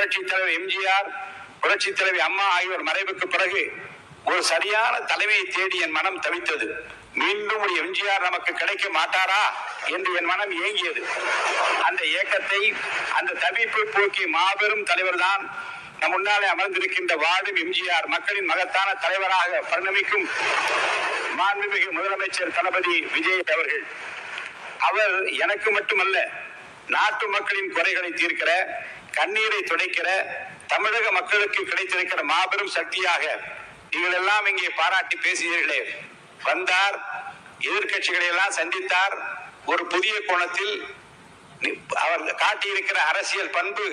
புரட்சி தலைவர் எம்ஜிஆர், புரட்சி தலைவி அம்மா ஆகியோர் மறைவுக்கு பிறகு ஒரு சரியான தலைமையை தேடி என் மனம் தவித்தது. மீண்டும் ஒரு எம்ஜிஆர் நமக்கு கிடைக்க மாட்டாரா என்று என் மனம் ஏங்கியது. அந்த ஏக்கத்தை, அந்த தவிப்பை போக்கிய மாபெரும் தலைவர் தான் நம் முன்னாலே அமர்ந்திருக்கின்ற வாழும் எம்ஜிஆர், மக்களின் மகத்தான தலைவராக பரிணமிக்கும் மாண்புமிகு முதலமைச்சர் தளபதி விஜய் அவர்கள். அவர் எனக்கு மட்டுமல்ல, நாட்டு மக்களின் குறைகளை தீர்க்கிற, கண்ணீரை துடைக்கிற, தமிழக மக்களுக்கு கிடைத்திருக்கிற மாபெரும் சக்தியாக நீங்கள் எல்லாம் இங்கே பாராட்டி பேசினீர்களே. வந்தார், எதிர்கட்சிகளை எல்லாம் சந்தித்தார். ஒரு புதிய கோணத்தில் அவர் காட்டியிருக்கிற அரசியல் பண்பு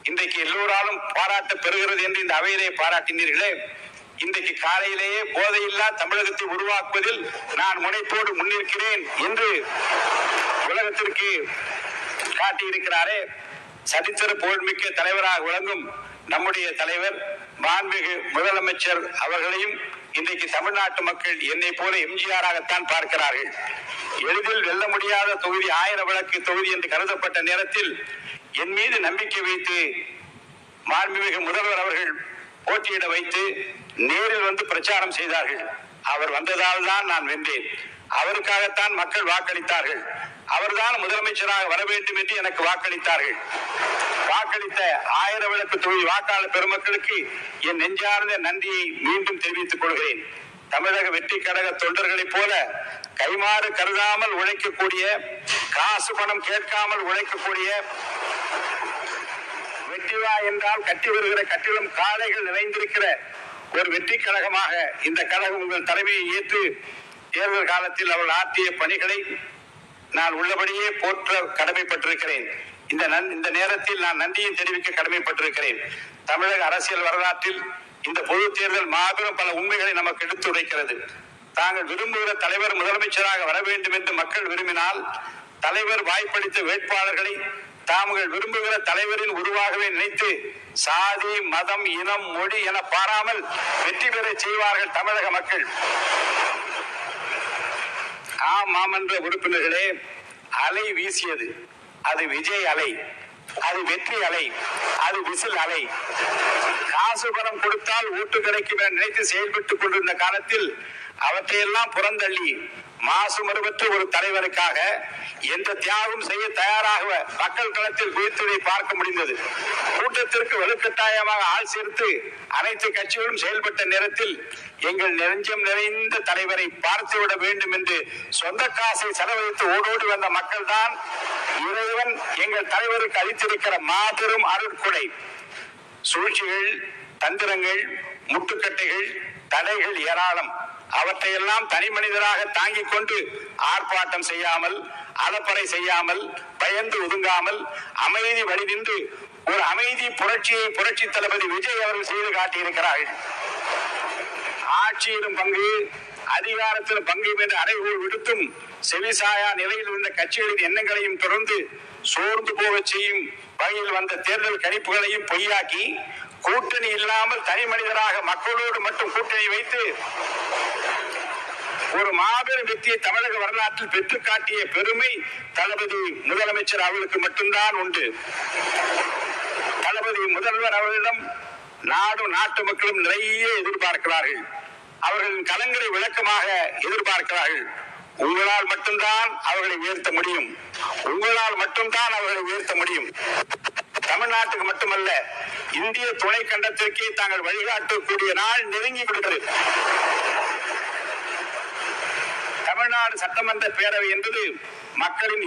இன்றைக்கு எல்லோராலும் பாராட்ட பெறுகிறது என்று இந்த அவையிலே பாராட்டினீர்களே. இன்றைக்கு காலையிலேயே போதையில்லா தமிழகத்தை உருவாக்குவதில் நான் முனைப்போடு முன்னிற்கிறேன் என்று உலகத்திற்கு காட்டியிருக்கிறாரே. சரித்திர புகழ்மிக்க தலைவராக விளங்கும் நம்முடைய தலைவர் மாண்புமிகு முதலமைச்சர் அவர்களையும் இன்றைக்கு தமிழ்நாட்டு மக்கள் என்னை போல எம்ஜிஆராகத்தான் பார்க்கிறார்கள். எளிதில் வெல்ல முடியாத தொகுதி, 1000 விளக்கு தொகுதி என்று கருதப்பட்ட நேரத்தில் என் மீது நம்பிக்கை வைத்து மாண்புமிகு முதல்வர் அவர்கள் போட்டியிட வைத்து நேரில் வந்து பிரச்சாரம் செய்தார்கள். அவர் வந்ததால் தான் நான் வென்றேன். அவருக்காகத்தான் மக்கள் வாக்களித்தார்கள். அவர்தான் முதலமைச்சராக வர வேண்டும் என்று எனக்கு வாக்களித்தார்கள். வாக்களித்த 1000 விளக்கு தொகுதி வாக்காளர் பெருமக்களுக்கு என் நெஞ்சார்ந்த நன்றியை மீண்டும் தெரிவித்துக் கொள்கிறேன். தமிழக வெற்றி கழக தொண்டர்களைப் போல கைமாறு கருதாமல் உழைக்கக்கூடிய, காசு பணம் கேட்காமல் உழைக்கக்கூடிய, வெற்றிவா என்றால் கட்டி வருகிற கட்டிலும் காளைகள் நிறைந்திருக்கிற ஒரு வெற்றி கழகமாக இந்த கழகம் உங்கள் தலைமையை ஏற்று தேர்தல் காலத்தில் அவர்கள் ஆற்றிய பணிகளை நான் உள்ளபடியே போற்ற கடமைப்பட்டிருக்கிறேன். இந்த நேரத்தில் நான் நன்றியை தெரிவிக்க கடமைப்பட்டிருக்கிறேன். தமிழக அரசியல் வரலாற்றில் இந்த பொது தேர்தல் மாபெரும் பல உண்மைகளை நமக்கு எடுத்துரைக்கிறது. தாங்கள் விரும்புகிற தலைவர் முதலமைச்சராக வர வேண்டும் என்று மக்கள் விரும்பினால், தலைவர் வாய்ப்பளித்த வேட்பாளர்களை தாங்கள் விரும்புகிற தலைவரின் உருவாகவே நினைத்து சாதி, மதம், இனம், மொழி என பாராமல் வெற்றி பெற செய்வார்கள் தமிழக மக்கள். மாமன்ற உறுப்பினர்களே, அலை வீசியது. அது விஜய் அலை, அது வெற்றி அலை, அது விசில் அலை. காசு பணம் கொடுத்தால் ஓட்டு கிடைக்கும் என நினைத்து செயல்பட்டுக் கொண்டிருந்த காலத்தில் அவற்றையெல்லாம் புறந்தள்ளி மாசு மறுபற்ற ஒரு தலைவருக்காக எந்த தியாகம் செய்ய தயாராக மக்கள் களத்தில் குவித்ததை பார்க்க முடிந்தது. கூட்டத்திற்கு வலுக்கட்டாயமாக ஆள் சேர்த்து அனைத்து கட்சிகளும் செயல்பட்ட நேரத்தில் எங்கள் நெஞ்சம் நிறைந்த தலைவரை பார்த்துவிட வேண்டும் என்று சொந்த காசை செலவழித்து ஓடோடி வந்த மக்கள் தான் இறைவன் எங்கள் தலைவருக்கு அளித்திருக்கிற மாபெரும் அருட்கொடை. சூழ்ச்சிகள், தந்திரங்கள், முட்டுக்கட்டைகள், தடைகள் ஏராளம். அவற்றையெல்லாம் தனி மனிதராக தாங்கிக் கொண்டு ஆர்ப்பாட்டம் செய்யாமல், அலப்பறை செய்யாமல், பயந்து ஒதுங்காமல் அமைதி வழி நின்று ஒரு அமைதி புரட்சியை புரட்சி தளபதி விஜய் அவர்கள் செய்து காட்டியிருக்கிறார்கள். ஆட்சியிலும் பங்கு, அதிகாரத்திலும் பங்கு என்று அறைகூல் விடுத்தும் செவிசாயா நிலையில் இருந்த கட்சிகளின் எண்ணங்களையும் தொடர்ந்து சோர்ந்து போக செய்யும் வகையில் வந்த தேர்தல் கணிப்புகளையும் பொய்யாக்கி, கூட்டணி இல்லாமல் தனி மனிதராக மக்களோடு மட்டும் கூட்டணி வைத்து ஒரு மாபெரும் வெற்றியை தமிழக வரலாற்றில் பெற்று காட்டிய பெருமை தளபதி முதலமைச்சர் அவர்களுக்கு மட்டும்தான் உண்டு. தளபதி முதல்வர் அவர்களிடம் நாடும் நாட்டு மக்களும் நிறைய எதிர்பார்க்கிறார்கள். அவர்களின் கலங்களை விளக்கமாக எதிர்பார்க்கிறார்கள். உங்களால் மட்டும்தான் அவர்களை உயர்த்த முடியும். உங்களால் மட்டும்தான் அவர்களை உயர்த்த முடியும். தமிழ்நாட்டுக்கு மட்டுமல்ல, இந்திய துணை கண்டத்திற்கே தாங்கள் வழிகாட்டக்கூடிய நாள் நெருங்கி விடுகிறது. தமிழ்நாடு சட்டமன்ற பேரவை என்பது மக்களின்